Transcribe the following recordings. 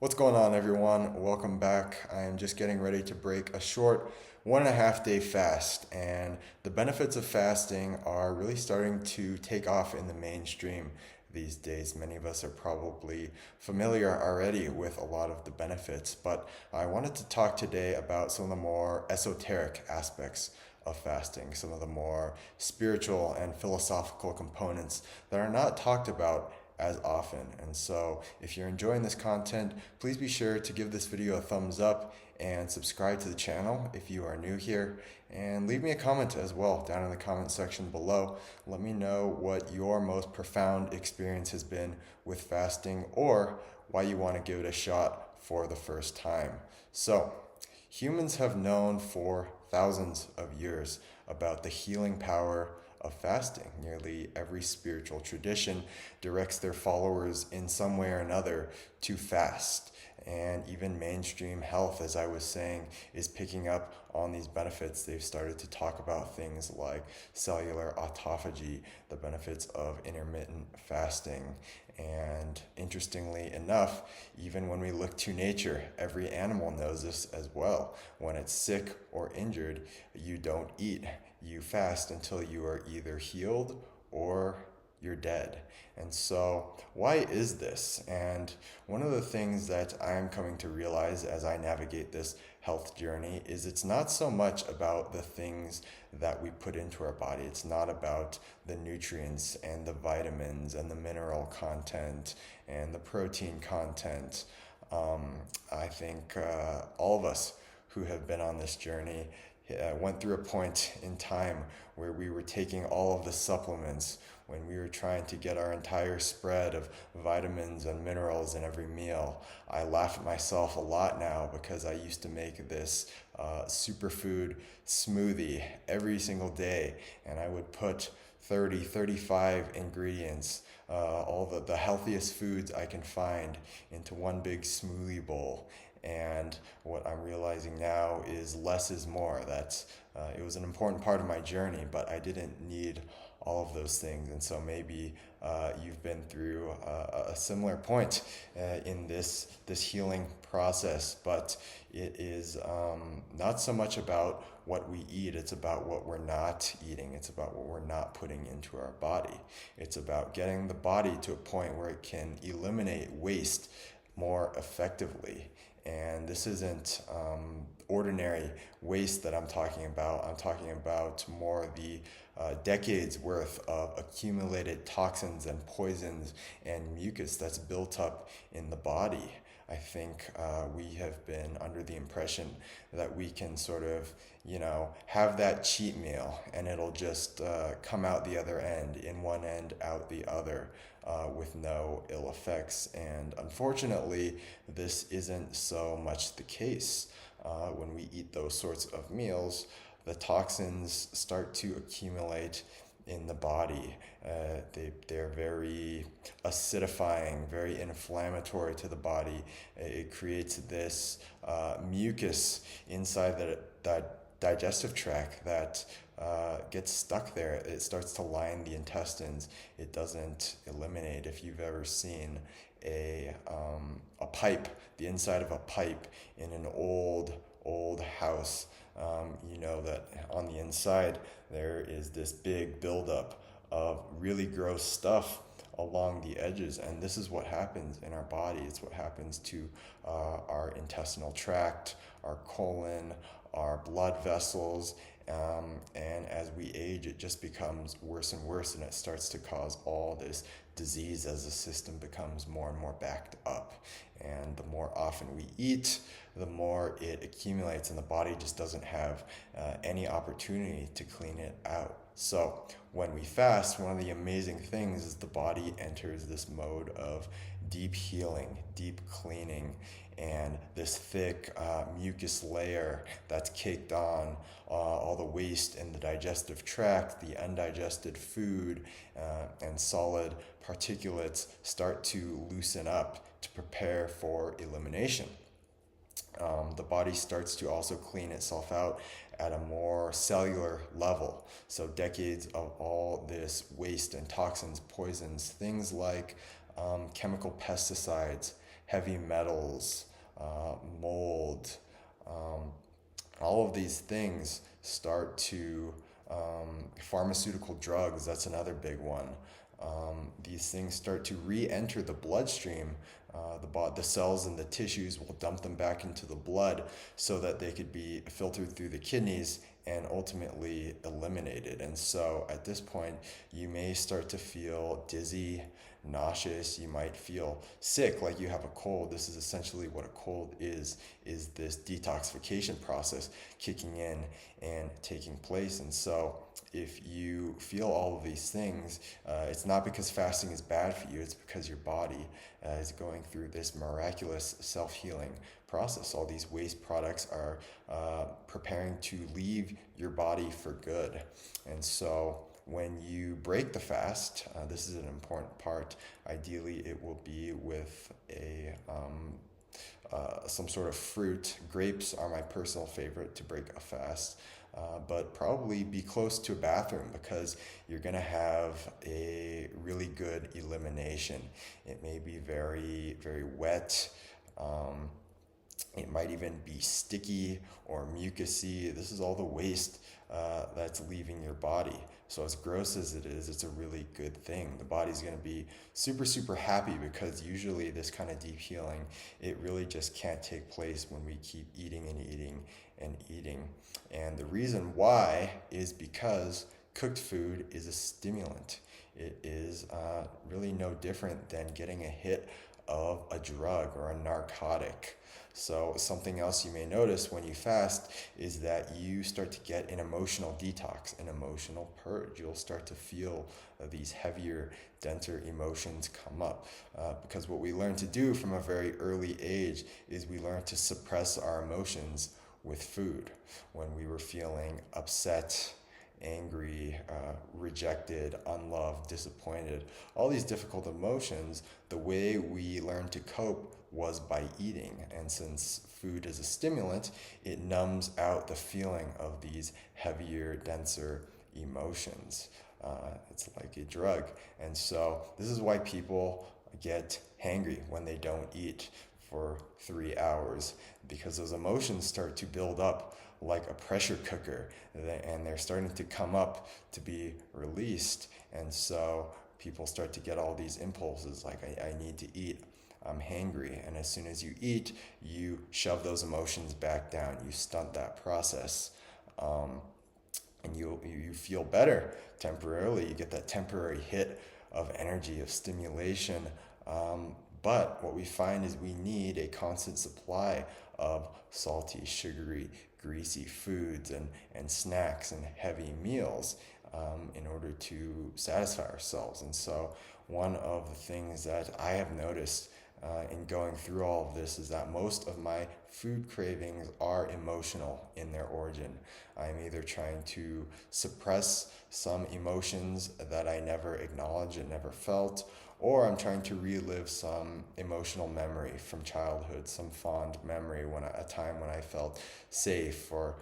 What's going on, everyone? Welcome back. I am just getting ready to break a short 1.5 day fast, and the benefits of fasting are really starting to take off in the mainstream these days. Many of us are probably familiar already with a lot of the benefits, but I wanted to talk today about some of the more esoteric aspects of fasting, some of the more spiritual and philosophical components that are not talked about as often. And so, if you're enjoying this content, please be sure to give this video a thumbs up and subscribe to the channel if you are new here. And leave me a comment as well down in the comment section below. Let me know what your most profound experience has been with fasting, or why you want to give it a shot for the first time. So, humans have known for thousands of years about the healing power of fasting. Nearly every spiritual tradition directs their followers in some way or another to fast. And even mainstream health, as I was saying, is picking up on these benefits. They've started to talk about things like cellular autophagy, the benefits of intermittent fasting. And interestingly enough, even when we look to nature, every animal knows this as well. When it's sick or injured, you don't eat. You fast until you are either healed or you're dead. And so, why is this? And one of the things that I'm coming to realize as I navigate this health journey is it's not so much about the things that we put into our body. It's not about the nutrients and the vitamins and the mineral content and the protein content. I think all of us who have been on this journey went through a point in time where we were taking all of the supplements, when we were trying to get our entire spread of vitamins and minerals in every meal. I laugh at myself a lot now because I used to make this superfood smoothie every single day, and I would put 30, 35 ingredients, all the healthiest foods I can find, into one big smoothie bowl. And what I'm realizing now is less is more. It was an important part of my journey, but I didn't need all of those things. And so maybe you've been through a similar point in this healing process, but it is not so much about what we eat. It's about what we're not eating. It's about what we're not putting into our body. It's about getting the body to a point where it can eliminate waste more effectively. And this isn't ordinary waste that I'm talking about. I'm talking about more the decades worth of accumulated toxins and poisons and mucus that's built up in the body. I think we have been under the impression that we can sort of, have that cheat meal and it'll just come out the other end, in one end, out the other, with no ill effects. And unfortunately, this isn't so much the case. When we eat those sorts of meals, the toxins start to accumulate in the body. They're very acidifying, very inflammatory to the body. It creates this mucus inside that digestive tract that gets stuck there. It starts to line the intestines. It doesn't eliminate. If you've ever seen a pipe, the inside of a pipe in an old house, you know that on the inside there is this big buildup of really gross stuff along the edges, and this is what happens in our body. It's what happens to our intestinal tract, our colon, our blood vessels, and as we age, it just becomes worse and worse, and it starts to cause all this disease as the system becomes more and more backed up. And the more often we eat, the more it accumulates, and the body just doesn't have any opportunity to clean it out. So when we fast, one of the amazing things is the body enters this mode of deep healing, deep cleaning, and this thick mucus layer that's caked on all the waste in the digestive tract, the undigested food, and solid particulates start to loosen up to prepare for elimination. The body starts to also clean itself out at a more cellular level. So decades of all this waste and toxins, poisons, things like chemical pesticides heavy metals, mold, um, all of these things start to, pharmaceutical drugs, that's another big one. These things start to re-enter the bloodstream. The cells and the tissues will dump them back into the blood so that they could be filtered through the kidneys and ultimately eliminated. And so at this point, you may start to feel dizzy, nauseous. You might feel sick, like you have a cold. This is essentially what a cold is this detoxification process kicking in and taking place. And so if you feel all of these things, it's not because fasting is bad for you, it's because your body is going through this miraculous self-healing process. All these waste products are preparing to leave your body for good. And so when you break the fast, this is an important part. Ideally, it will be with some sort of fruit. Grapes are my personal favorite to break a fast. But probably be close to a bathroom because you're going to have a really good elimination. It may be very, very wet. It might even be sticky or mucousy. This is all the waste that's leaving your body. So as gross as it is, it's a really good thing. The body's going to be super, super happy because usually this kind of deep healing, it really just can't take place when we keep eating and eating and eating. And the reason why is because cooked food is a stimulant. It is really no different than getting a hit of a drug or a narcotic. So something else you may notice when you fast is that you start to get an emotional detox, an emotional purge. You'll start to feel these heavier, denser emotions come up. Because what we learn to do from a very early age is we learn to suppress our emotions with food. When we were feeling upset, angry, rejected, unloved, disappointed, all these difficult emotions, the way we learned to cope was by eating. And since food is a stimulant, it numbs out the feeling of these heavier, denser emotions. It's like a drug. And so this is why people get hangry when they don't eat for 3 hours, because those emotions start to build up like a pressure cooker, and they're starting to come up to be released. And so people start to get all these impulses like, I need to eat, I'm hangry. And as soon as you eat, you shove those emotions back down, you stunt that process. And you feel better temporarily. You get that temporary hit of energy, of stimulation. But what we find is we need a constant supply of salty, sugary, greasy foods and snacks and heavy meals in order to satisfy ourselves. And so one of the things that I have noticed in going through all of this is that most of my food cravings are emotional in their origin. I'm either trying to suppress some emotions that I never acknowledged and never felt, or I'm trying to relive some emotional memory from childhood, some fond memory when a time when I felt safe or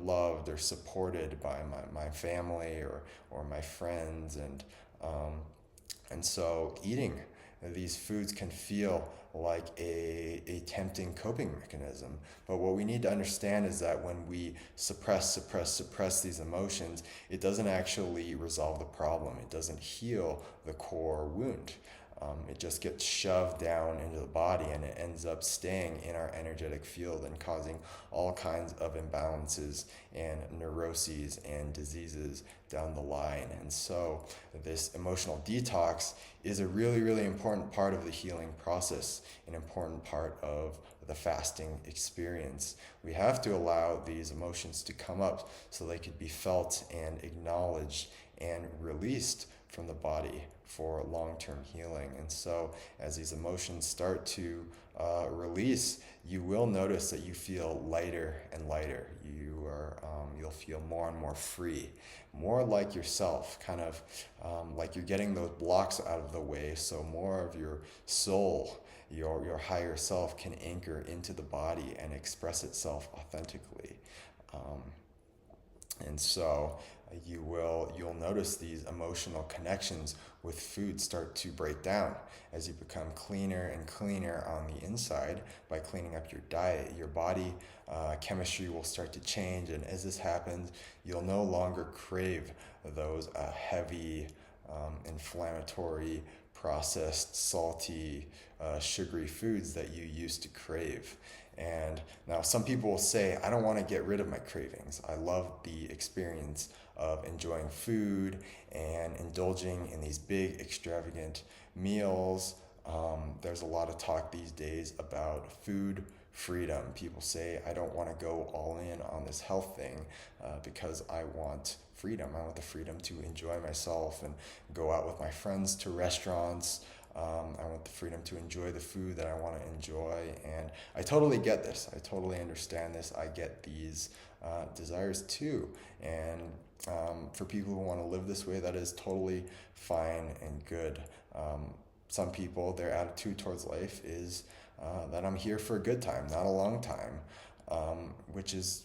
loved or supported by my family or my friends. And so eating these foods can feel like a tempting coping mechanism. But what we need to understand is that when we suppress these emotions, it doesn't actually resolve the problem. It doesn't heal the core wound. It just gets shoved down into the body, and it ends up staying in our energetic field and causing all kinds of imbalances and neuroses and diseases down the line. And so this emotional detox is a really, really important part of the healing process, an important part of the fasting experience. We have to allow these emotions to come up so they could be felt and acknowledged and released from the body for long-term healing. And so as these emotions start to release, you will notice that you feel lighter and lighter. You'll feel more and more free, more like yourself, kind of like you're getting those blocks out of the way, so more of your soul, your higher self, can anchor into the body and express itself authentically. And so you'll notice these emotional connections with food start to break down as you become cleaner and cleaner on the inside by cleaning up your diet. Your body chemistry will start to change, and as this happens, you'll no longer crave those heavy, inflammatory, processed, salty, sugary foods that you used to crave. And now some people will say, I don't want to get rid of my cravings. I love the experience of enjoying food and indulging in these big, extravagant meals. There's a lot of talk these days about food freedom. People say, I don't want to go all in on this health thing because I want freedom. I want the freedom to enjoy myself and go out with my friends to restaurants. I want the freedom to enjoy the food that I want to enjoy. And I totally get this. I totally understand this. I get these desires too. And for people who want to live this way, that is totally fine and good. Some people, their attitude towards life is that I'm here for a good time, not a long time, which is,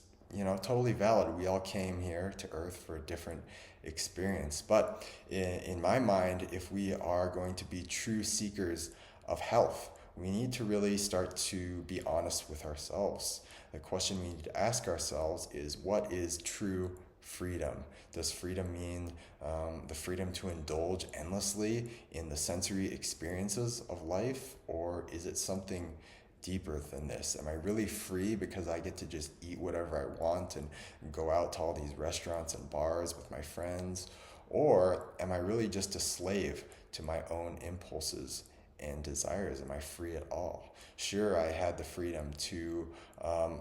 totally valid. We all came here to Earth for a different experience. But in my mind, if we are going to be true seekers of health, we need to really start to be honest with ourselves. The question we need to ask ourselves is, what is true freedom? Does freedom mean the freedom to indulge endlessly in the sensory experiences of life, or is it something deeper than this? Am I really free because I get to just eat whatever I want and go out to all these restaurants and bars with my friends? Or am I really just a slave to my own impulses and desires? Am I free at all? Sure, I had the freedom to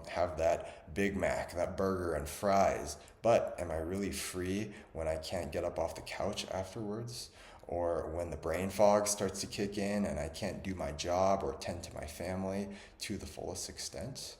have that Big Mac, that burger and fries, but am I really free when I can't get up off the couch afterwards? Or when the brain fog starts to kick in and I can't do my job or tend to my family to the fullest extent?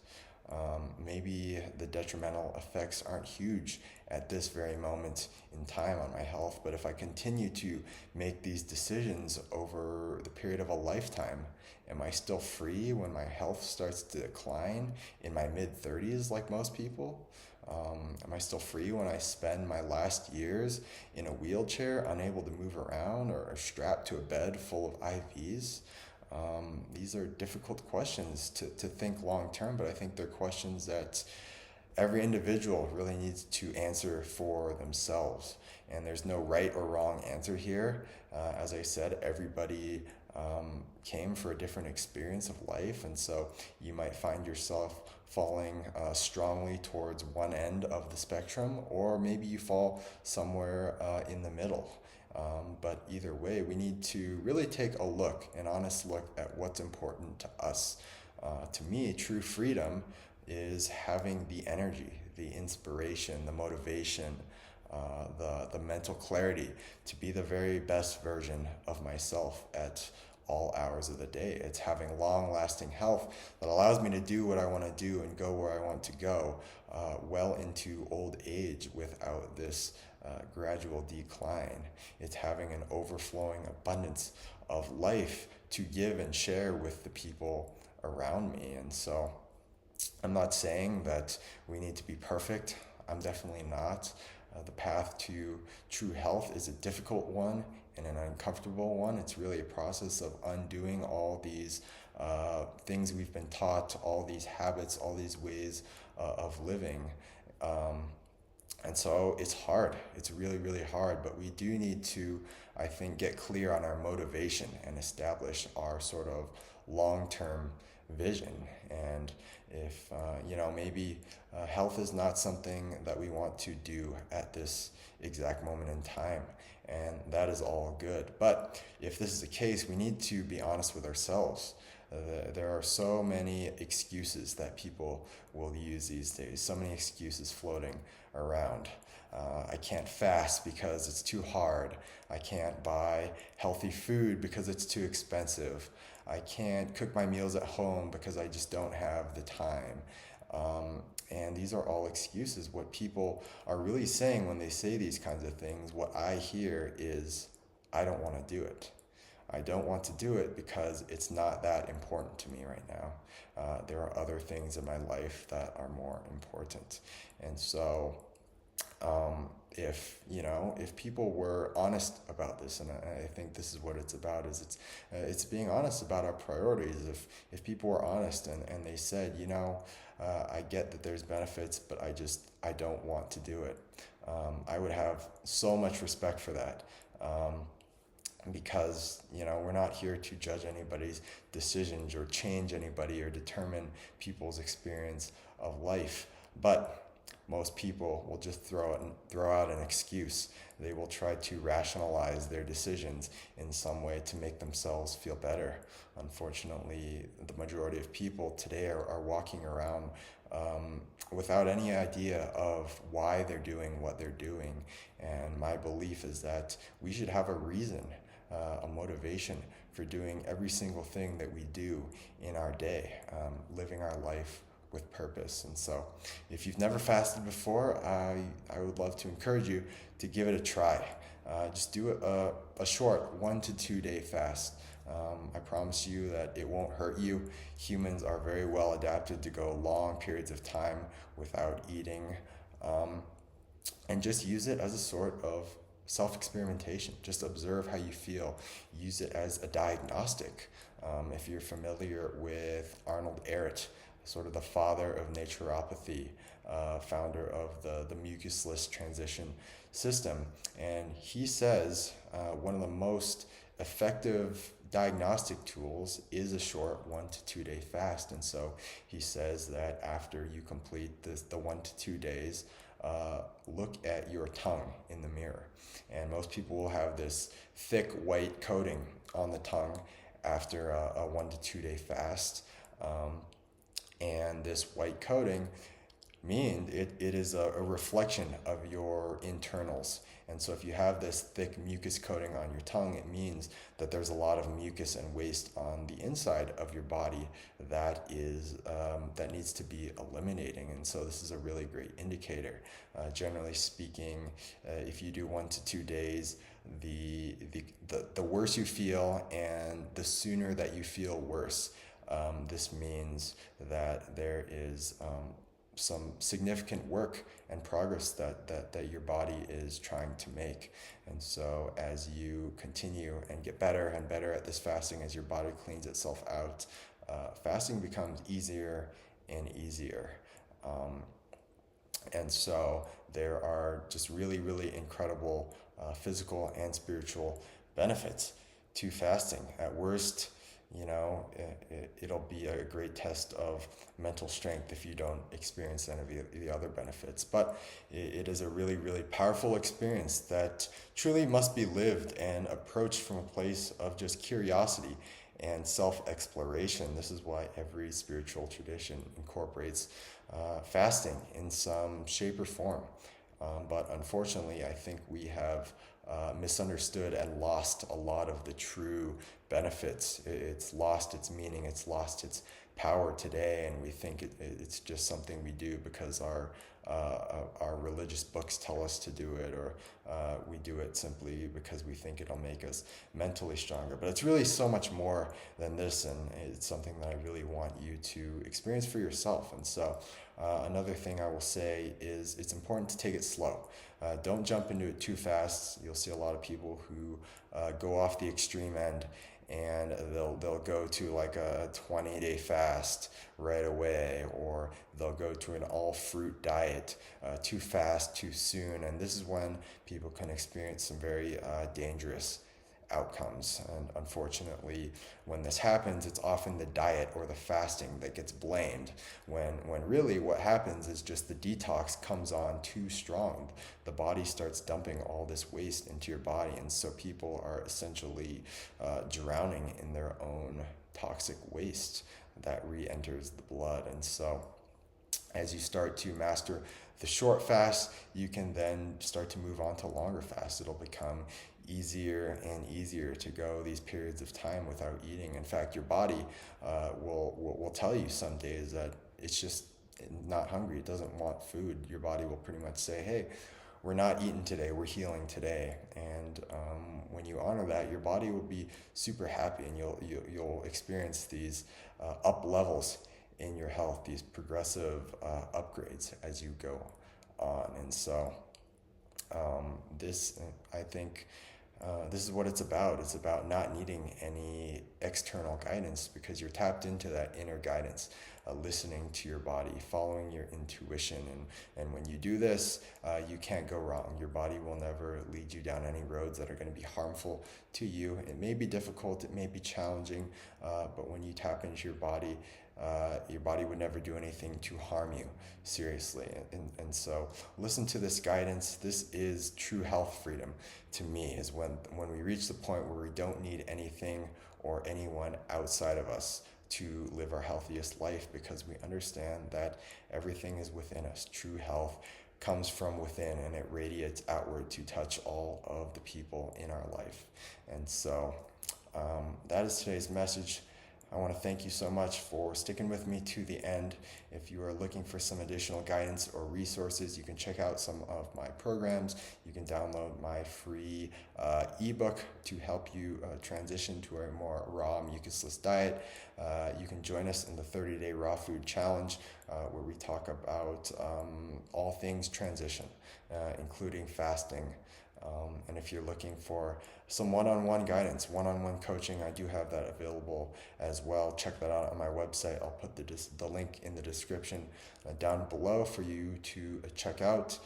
Maybe the detrimental effects aren't huge at this very moment in time on my health, but if I continue to make these decisions over the period of a lifetime, am I still free when my health starts to decline in my mid 30s like most people? Am I still free when I spend my last years in a wheelchair, unable to move around, or strapped to a bed full of IVs? These are difficult questions to think long term, but I think they're questions that every individual really needs to answer for themselves. And there's no right or wrong answer here. As I said, everybody came for a different experience of life, and so you might find yourself falling strongly towards one end of the spectrum, or maybe you fall somewhere in the middle. But either way, we need to really take a look, an honest look at what's important to us. To me, true freedom is having the energy, the inspiration, the motivation, the mental clarity to be the very best version of myself at all hours of the day. It's having long-lasting health that allows me to do what I want to do and go where I want to go well into old age without this gradual decline. It's having an overflowing abundance of life to give and share with the people around me. And so I'm not saying that we need to be perfect. I'm definitely not. The path to true health is a difficult one and an uncomfortable one. It's really a process of undoing all these things we've been taught, all these habits, all these ways of living. And so it's hard. It's really, really hard. But we do need to, I think, get clear on our motivation and establish our sort of long-term vision. And if, maybe health is not something that we want to do at this exact moment in time. And that is all good. But if this is the case, we need to be honest with ourselves. There are so many excuses that people will use these days, so many excuses floating around. I can't fast because it's too hard. I can't buy healthy food because it's too expensive. I can't cook my meals at home because I just don't have the time. And these are all excuses. What people are really saying when they say these kinds of things, what I hear is, I don't want to do it. I don't want to do it because it's not that important to me right now. There are other things in my life that are more important. And so If people were honest about this, and I think this is what it's about, is it's being honest about our priorities. If people were honest and they said, I get that there's benefits, but I don't want to do it. I would have so much respect for that. Because we're not here to judge anybody's decisions or change anybody or determine people's experience of life, but most people will just throw out an excuse. They will try to rationalize their decisions in some way to make themselves feel better. Unfortunately, the majority of people today are walking around without any idea of why they're doing what they're doing. And my belief is that we should have a reason, a motivation for doing every single thing that we do in our day, living our life with purpose. And so if you've never fasted before, I would love to encourage you to give it a try. Just do a short 1 to 2 day fast. I promise you that it won't hurt you. Humans are very well adapted to go long periods of time without eating. And just use it as a sort of self-experimentation. Just observe how you feel. Use it as a diagnostic. If you're familiar with Arnold Ehret, sort of the father of naturopathy, founder of the mucusless transition system, and he says one of the most effective diagnostic tools is a short 1 to 2 day fast. And so he says that after you complete the 1 to 2 days, look at your tongue in the mirror. And most people will have this thick white coating on the tongue after a 1 to 2 day fast. And this white coating means it is a reflection of your internals. And so if you have this thick mucus coating on your tongue, it means that there's a lot of mucus and waste on the inside of your body that needs to be eliminating. And so this is a really great indicator. Generally speaking, if you do 1 to 2 days, the worse you feel and the sooner that you feel worse, this means that there is some significant work and progress that your body is trying to make. And so as you continue and get better and better at this fasting, as your body cleans itself out, fasting becomes easier and easier. And so there are just really, really incredible physical and spiritual benefits to fasting. At worst, it'll be a great test of mental strength if you don't experience any of the other benefits. But it is a really, really powerful experience that truly must be lived and approached from a place of just curiosity and self-exploration. This is why every spiritual tradition incorporates fasting in some shape or form. But unfortunately, I think we have misunderstood and lost a lot of the true benefits. It's lost its meaning, it's lost its power today, and we think it's just something we do because our religious books tell us to do it, or we do it simply because we think it'll make us mentally stronger. But it's really so much more than this, and it's something that I really want you to experience for yourself. And so another thing I will say is it's important to take it slow. Don't jump into it too fast. You'll see a lot of people who go off the extreme end, and they'll go to like a 20-day fast right away, or they'll go to an all-fruit diet too fast, too soon. And this is when people can experience some very dangerous outcomes. And unfortunately, when this happens, it's often the diet or the fasting that gets blamed, when really what happens is just the detox comes on too strong. The body starts dumping all this waste into your body, and so people are essentially drowning in their own toxic waste that re-enters the blood. And so as you start to master the short fast, you can then start to move on to longer fasts. It'll become easier and easier to go these periods of time without eating. In fact, your body will tell you some days that it's just not hungry. It doesn't want food. Your body will pretty much say, hey, we're not eating today, we're healing today. And when you honor that, your body will be super happy, and you'll experience these up levels in your health, these progressive upgrades as you go on. And so This, I think, this is what it's about. It's about not needing any external guidance because you're tapped into that inner guidance, listening to your body, following your intuition. And when you do this, you can't go wrong. Your body will never lead you down any roads that are going to be harmful to you. It may be difficult, it may be challenging, but when you tap into your body would never do anything to harm you, seriously. And so listen to this guidance. This is true health freedom to me, is when we reach the point where we don't need anything or anyone outside of us to live our healthiest life, because we understand that everything is within us. True health comes from within and it radiates outward to touch all of the people in our life. And so that is today's message. I want to thank you so much for sticking with me to the end. If you are looking for some additional guidance or resources, you can check out some of my programs. You can download my free ebook to help you transition to a more raw, mucusless diet. You can join us in the 30-day raw food challenge, where we talk about all things transition, including fasting. And if you're looking for some one-on-one guidance, one-on-one coaching, I do have that available as well. Check that out on my website. I'll put the link in the description down below for you to check out.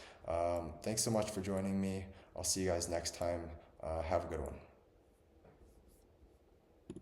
Thanks so much for joining me. I'll see you guys next time. Have a good one.